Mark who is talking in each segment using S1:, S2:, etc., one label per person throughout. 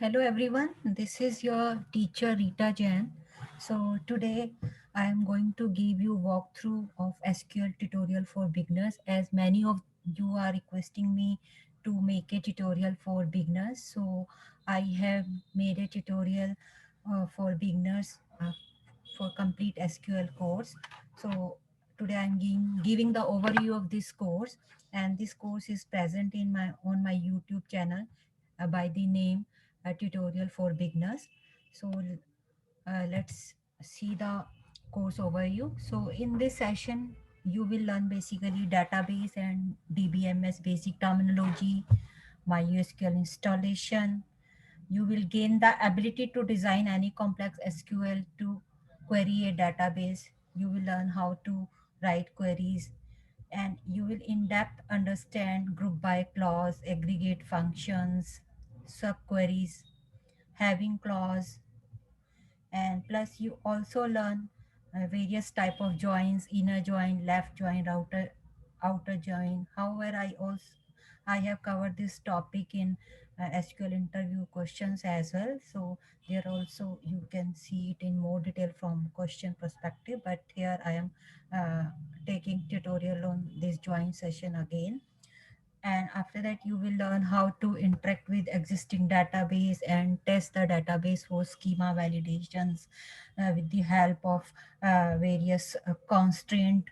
S1: Hello everyone, this is your teacher Rita Jain. So today I am going to give you walkthrough of SQL tutorial for beginners, as many of you are requesting me to make a tutorial for beginners. So I have made a tutorial for beginners for complete SQL course. So today I'm giving the overview of this course, and this course is present in my on my YouTube channel by the name tutorial for beginners. So let's see the course overview. So in this session you will learn basically database and DBMS basic terminology, MySQL installation. You will gain the ability to design any complex SQL to query a database. You will learn how to write queries, and you will in depth understand group by clause, aggregate functions, subqueries, having clause, and plus you also learn various type of joins: inner join, left join, outer join. However, I have covered this topic in SQL interview questions as well, so there also you can see it in more detail from question perspective, but here I am uh, taking tutorial on this join session again. And after that you will learn how to interact with existing database and test the database for schema validations with the help of various constraint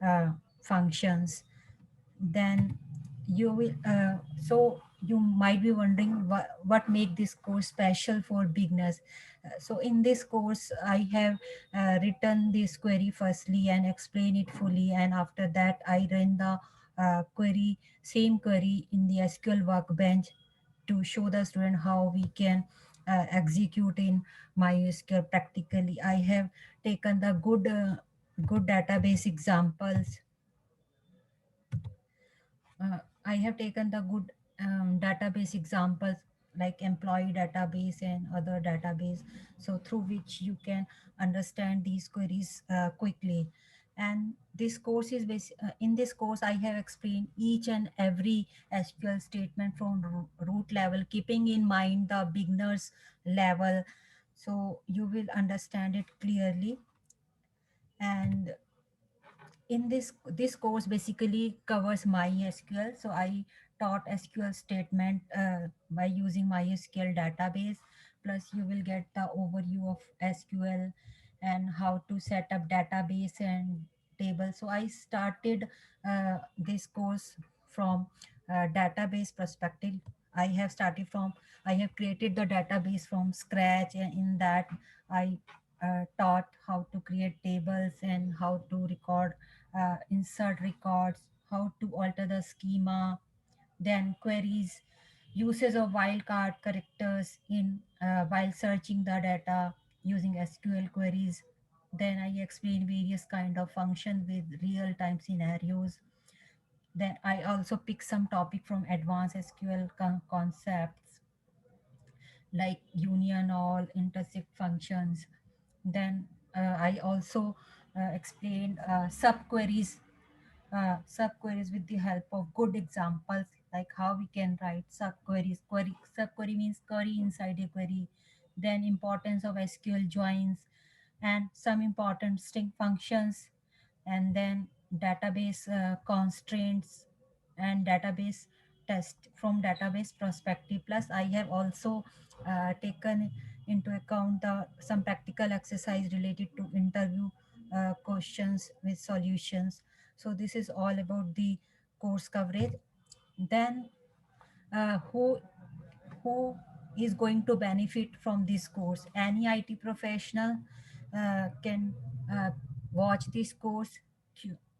S1: uh, functions. Then you will so you might be wondering what make this course special for beginners. So in this course I have written this query firstly and explain it fully, and after that I run the same query in the SQL workbench to show the student how we can execute in MySQL practically. I have taken the good database examples. I have taken the good database examples like employee database and other database, so through which you can understand these queries quickly. And this course is in this course I have explained each and every SQL statement from root level, keeping in mind the beginners level, so you will understand it clearly. And in this course basically covers MySQL. So I taught SQL statement by using MySQL database. Plus you will get the overview of SQL and how to set up database and table. So I started this course from database perspective. I have created the database from scratch, and in that I taught how to create tables and how to insert records, how to alter the schema, then queries, uses of wildcard characters in while searching the data using SQL queries. Then I explain various kind of function with real-time scenarios. Then I also pick some topic from advanced SQL concepts like union, all, intersect functions. Then I also explained subqueries with the help of good examples, like how we can write subqueries. Subquery means query inside a query. Then importance of SQL joins and some important string functions, and then database constraints and database test from database perspective. Plus I have also taken into account some practical exercise related to interview questions with solutions. So this is all about the course coverage. Then who is going to benefit from this course? Any IT professional can watch this course.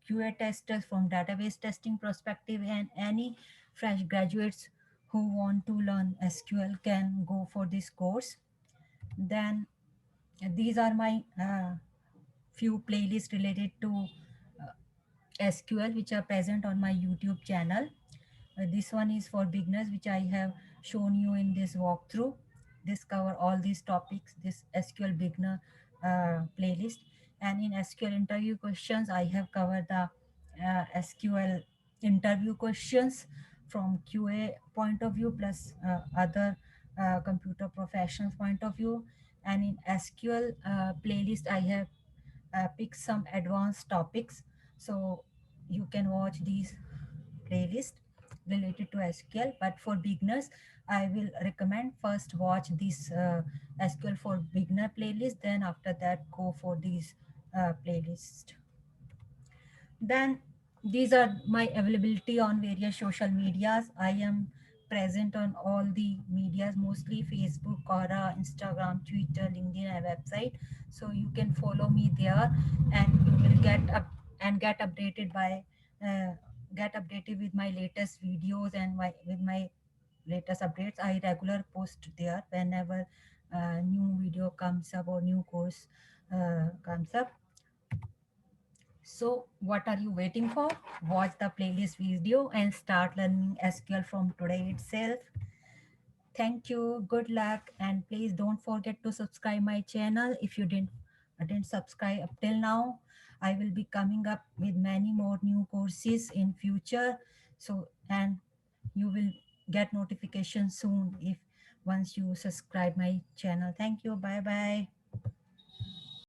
S1: QA testers from database testing perspective, and any fresh graduates who want to learn SQL can go for this course. Then these are my few playlists related to SQL which are present on my YouTube channel. This one is for beginners, which I have shown you in this walkthrough. This cover all these topics, this SQL beginner playlist. And in SQL interview questions, I have covered the SQL interview questions from QA point of view, plus other computer professionals point of view. And in SQL playlist, I have picked some advanced topics. So you can watch these playlist related to SQL. But for beginners, I will recommend first watch this SQL for beginner playlist. Then after that, go for these playlist. Then these are my availability on various social medias. I am present on all the medias, mostly Facebook, Quora, Instagram, Twitter, LinkedIn, and website. So you can follow me there, and you will get updated by uh, get updated with my latest videos and with my latest updates. I regular post there whenever new video comes up or new course comes up. So, what are you waiting for? Watch the playlist video and start learning SQL from today itself. Thank you. Good luck, and please don't forget to subscribe my channel if you didn't subscribe up till now. I will be coming up with many more new courses in future. So, and you will get notification soon if once you subscribe my channel. Thank you. Bye bye.